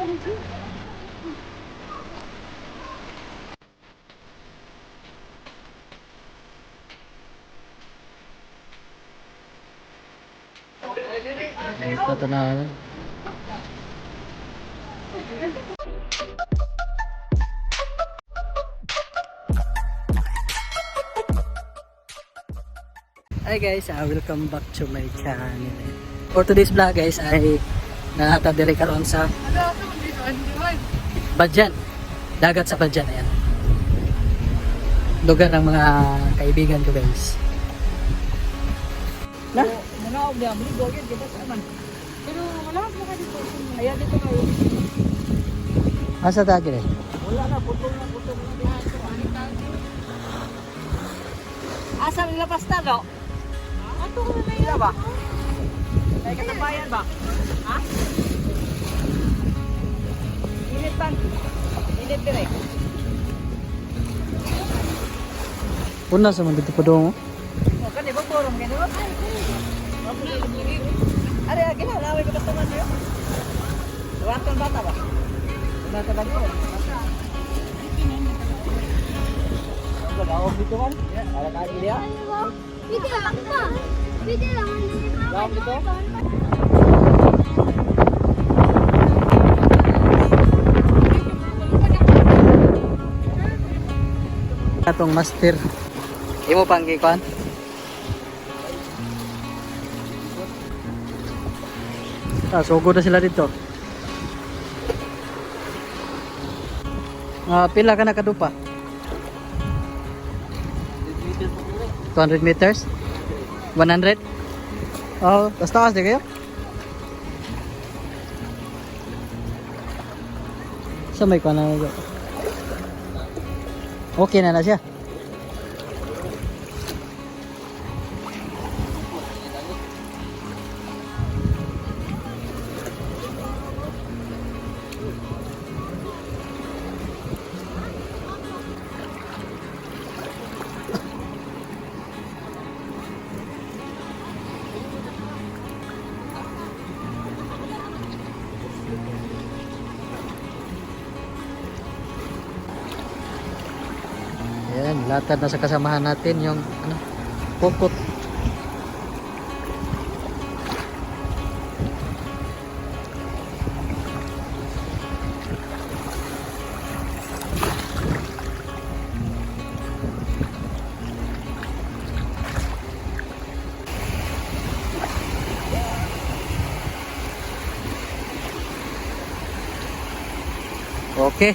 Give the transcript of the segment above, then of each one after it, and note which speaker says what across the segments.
Speaker 1: Ito na. Hi guys, welcome back to my channel. For today's vlog guys ay natadiri karon sa Badyan. Dagat sa Badyan, ayan. Lugar ng mga kaibigan ko guys. Na?
Speaker 2: Mga obya, muli gawin kita sa man. Pero wala mo ka dito. Ayan dito kayo.
Speaker 1: Asa tagi rin?
Speaker 2: Wala na, putol na lahat. Asa nila pasta, no? Ato ko na nila ba? May katabayan ba? Ha? Init ba? Init dire.
Speaker 1: Una sa mga dito pa doon.
Speaker 2: Kan di ba borong gano? Are gina laway ko basta man yo. Waton bata ba? Bata ba ko? Ako daw dito man. Para ka dia.
Speaker 3: Video lang ba? Video lang.
Speaker 2: Laom dito.
Speaker 1: Atong master. Imo pang gikuan? Sugod na sila dito. Pila ka na kadupa? 200 meters? 100? Oh, taas di kayo? Sa may kuan na. Okay na siya. Ayan, latad na sa kasamahan natin yung pukot. Okay.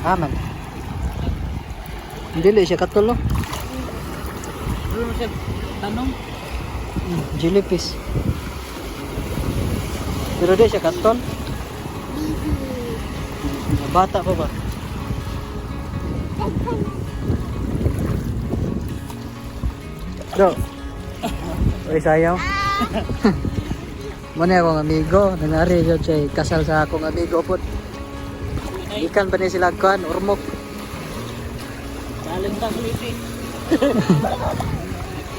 Speaker 1: Aman. Dili siya katol no.
Speaker 2: Ano siya tanong?
Speaker 1: Jellyfish. Pero di siya katol. Bata pa ba? Do. Oy sayaw. Muna akong amigo, nangari jud siya kasal sa akong amigo po. Ikan pa niya sila kuan, urmok.
Speaker 2: Challenge ta kuliti.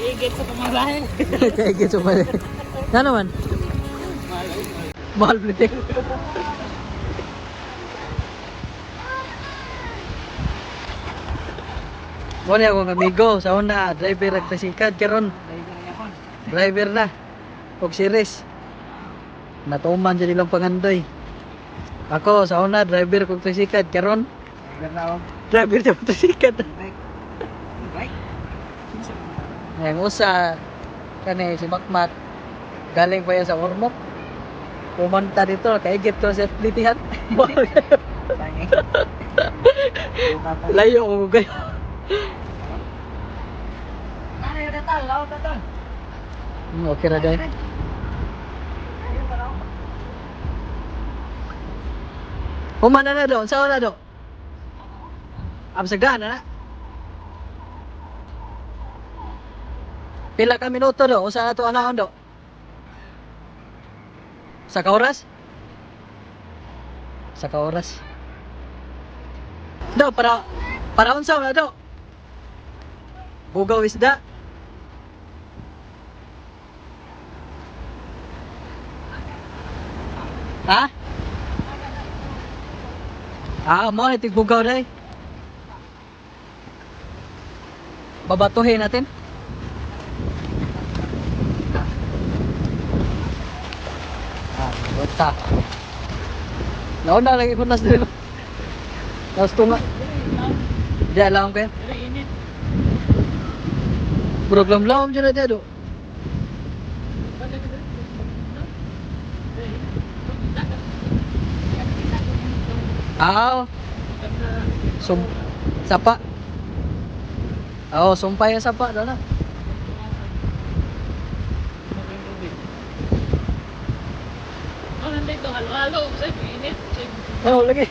Speaker 2: Igit sa pamalahe.
Speaker 1: Kaya gito pa rin. Ano naman? Mahal plitik. Muna akong amigo, sa una, driver at pasikat karon. Driver na. Og series. Natuman dyan nilang pangandoy. Ako, sa una, driver kong tricycle. Karon, driver dyan kong tricycle. Ngayon, usa, kani si Makmak, galing pa yan sa Ormoc. Pumunta dito, kaigit ko sa plitihan. Layo ko kayo. Okay na dahil. Humana na doon, saan na doon? Absagaan na. Pila ka minuto do, usa na to anahon do? Sa oras? Sa oras. Do para unsa na do? Bugaw isda. Ha? Mo na tigbugaw dai. Babatuhin natin. Bota. Nauna lagi ko nas dito. Nas tunga. Di alam ko yan. Program lang dyan na dito. Sum sapa. Sumpay ang sapa doon na.
Speaker 2: Nandito, halo-halo. Sa init.
Speaker 1: Lagi.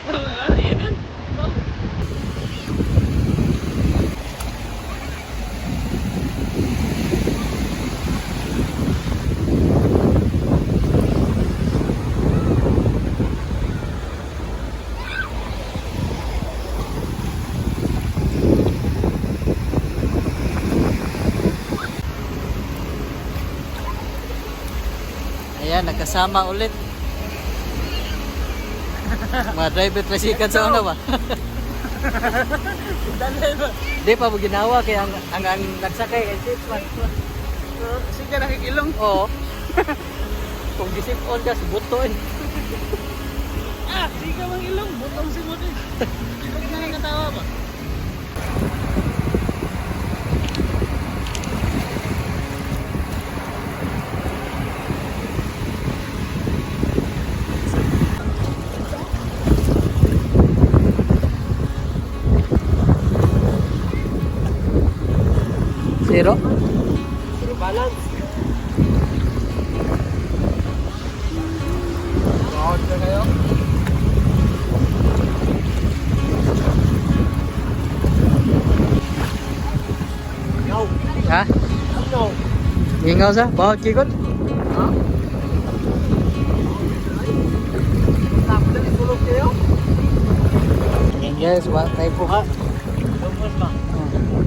Speaker 1: Ayan, nagkasama ulit. Mga driver trasikan sa una ba? Di pa mo ginawa kaya ang nagsakay kay Sipman.
Speaker 2: Sige, nakikilong.
Speaker 1: Oo. Kung gisip-on ka, subuto eh.
Speaker 2: Sige mang ilong. Butong si Muti. Hindi ka nakatawa ba?
Speaker 1: Zero?
Speaker 2: Zero balance. Bawal ka kayo? No.
Speaker 1: Ha?
Speaker 2: No.
Speaker 1: Ingaw sa? Bawat kikot?
Speaker 2: Ha? Tapos itulog kayo?
Speaker 1: Yan guys, what type po ha?
Speaker 2: Lumos ba?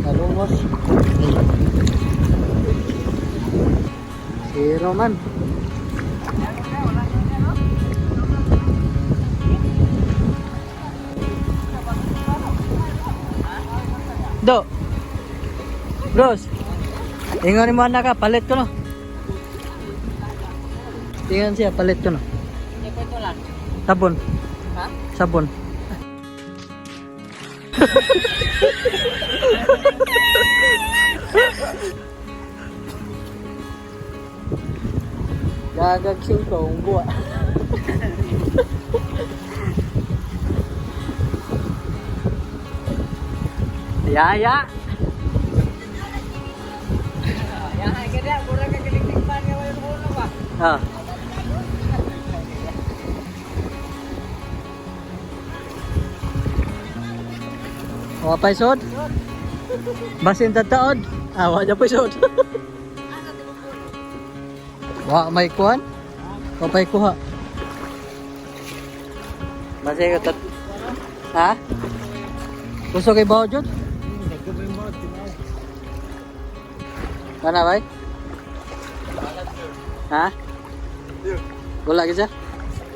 Speaker 1: Kalumos. Zero man. Do. Bros. Ingon mo anak ka, palit ko no. Tingnan siya, palit ko no.
Speaker 2: Hindi ko ito lang.
Speaker 1: Sabon.
Speaker 2: Ha?
Speaker 1: Sabon. Gagag ko ang buwa. Ya.
Speaker 2: Yan, kaya mura ka kiliktikpan nga wala ko ba?
Speaker 1: Ah. Wa pa isod? Basin tataod. Wa ja pa isod. Wa may kuhan? Wa pa'y kuha. Basi ka tat... Ha? Gusto kay bawa dyan? Kana bay? Ha? Wala ka siya?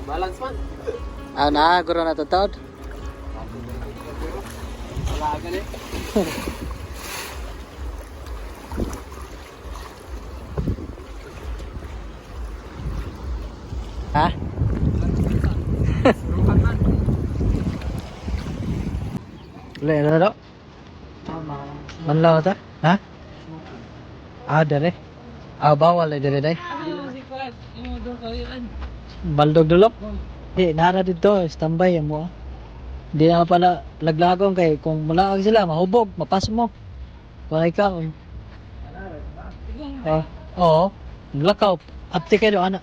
Speaker 2: Balance man.
Speaker 1: Guro na tataod.
Speaker 2: Wala ka ni.
Speaker 1: Ha? Wala na daw? Manlaw ta? Ha? Dere. Bawal ay dere day.
Speaker 2: Si Kuat, imo do kawian.
Speaker 1: Baldog dulop? Nara dito, standby mo. Hindi na pala laglagong kay kung mulaag sila, mahubog, mapasok mo. Kung ikaw. Oo. Lakaw. Apti kayo anak.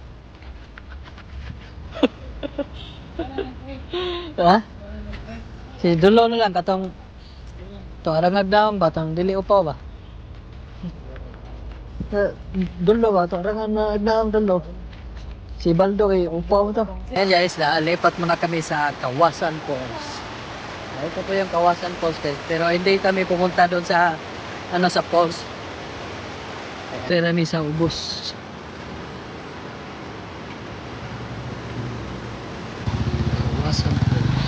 Speaker 1: Ha? Si Dulo na lang katong to arangag daon ba tong dili upaw ba? Dulo ba to arangag daon Dulo. Si Baldo kay upaw to. Ayan guys, lipat muna kami sa Kawasan Falls. Ito po yung Kawasan Falls guys. Pero hindi kami pumunta doon sa ano sa falls. Tira ni sa ubos. Kawasan falls.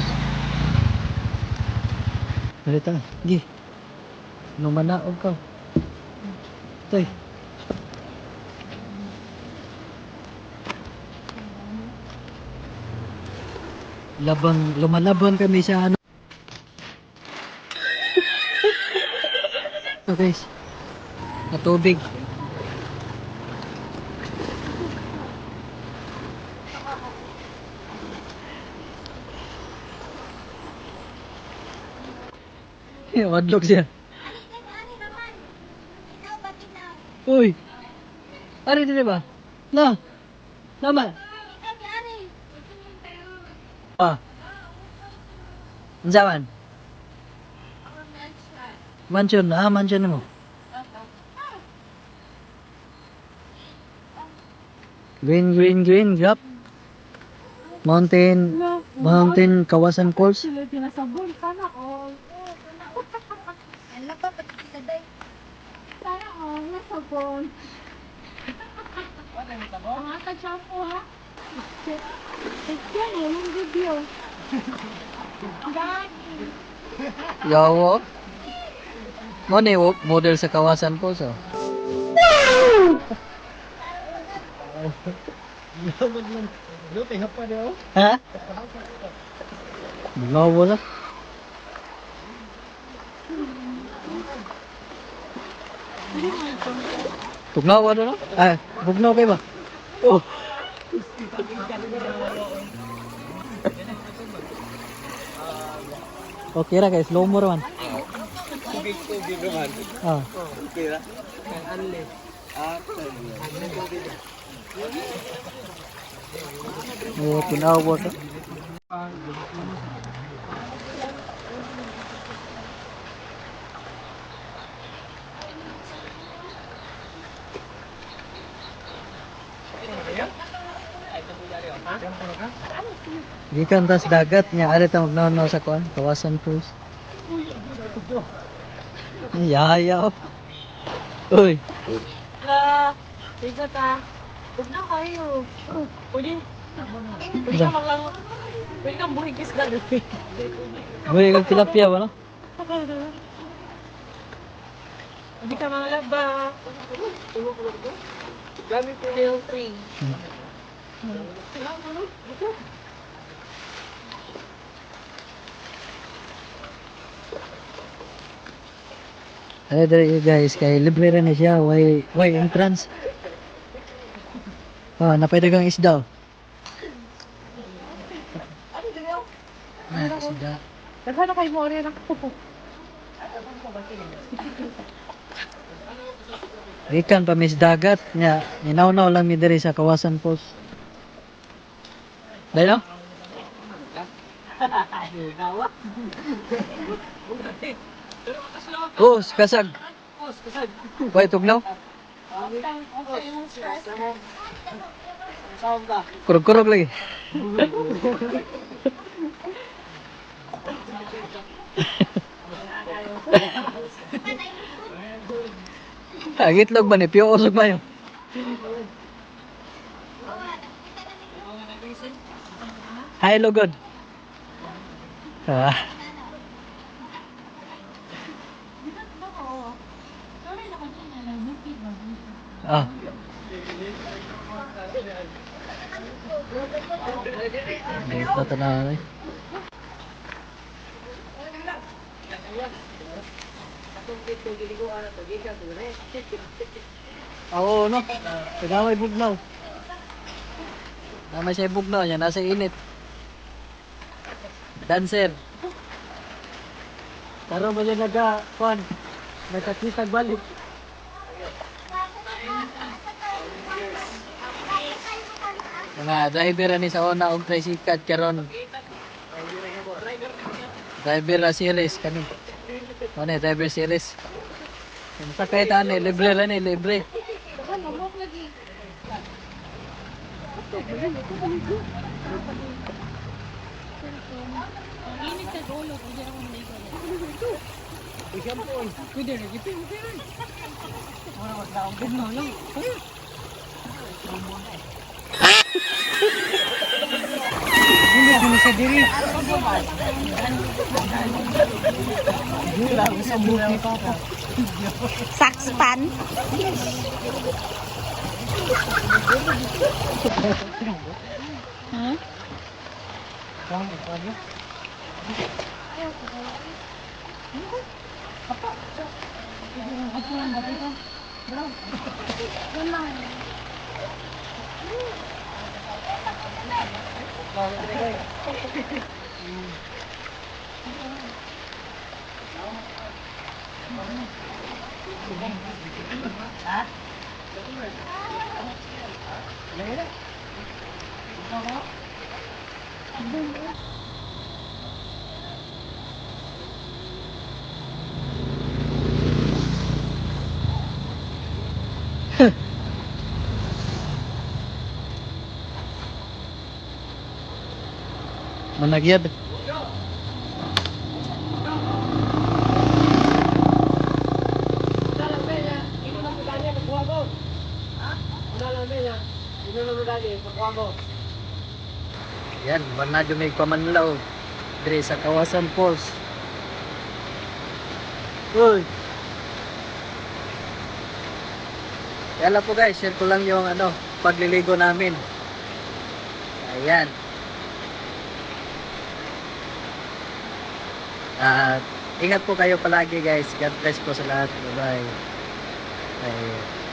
Speaker 1: Dito, gi. Numanaog ka. Toy. Lumalaban kami sa ano. So guys, na tubig. Wadlok siya. Uy. Ari dito ba? Na. Naman. Ah. Unsaman? Mansion, mansion mo. Green, yup. Mountain Kawasan Falls.
Speaker 2: Pinasabon sana all.
Speaker 3: Ano pa pati kita day?
Speaker 2: Sana all nasabon. Mga ka-shampoo ha. Yan yung video.
Speaker 1: Yawo. Mo ni model sa Kawasan Falls oh. Ha? Ngawo na. Tugnaw ano no? Ah, bugnaw kayo ba? Oh. Okay ra guys, slow mo raman. Tubig naman. Ah. Okay ra. Anle. Oh, tinawa ka. Gikan tas dagat nya ada ta magnaw sa kuan, Kawasan Falls. Yayaw. Uy.
Speaker 2: Tiga ta. Huwag na kayo. Pwede. Pwede ka lang. Pwede kang buhigis na doon.
Speaker 1: Uy, kag tilapia ba no?
Speaker 2: Hindi ka mga laba. Gamit ko yung free.
Speaker 1: Ay dere guys, kay libre ra ni siya, way entrance. Ah, napay dagang isda. Ah, isda.
Speaker 2: Naghanap kayo mo rin ako.
Speaker 1: Ikan pa mis dagat nya, ninaw-naw lang mi diri sa Kawasan Falls. Dai no? Oh, kasag. Way tugnaw. Kurog-kurog lagi. Itlog ba ni Pio usog mayo? Hi, Lugod. Ah. Ah. Dito na eh. Oo, no? Pinamay bugnaw. Namay siya bugnaw niya, nasa init. Dancer. Taro mo siya nagka-kuan. Nagkakitag balik. Mga driver ni sa una og tricycle karon. Driver na series kani. Ano driver series. Kung sakay ta ni libre ra ni libre.
Speaker 2: Pwede na, gipin mo kayo. Wala ko na akong na lang. Hindi ko na sa diri. Wala ko sa buhay pa pa.
Speaker 3: Saxpan. Hmm?
Speaker 1: Managyad. Yan, wala na may pamanlaw. Dire sa Kawasan Falls. Uy. Kaya po guys, share ko lang yung pagliligo namin. Ayan. At ingat po kayo palagi guys. God bless po sa lahat. Bye-bye. Bye.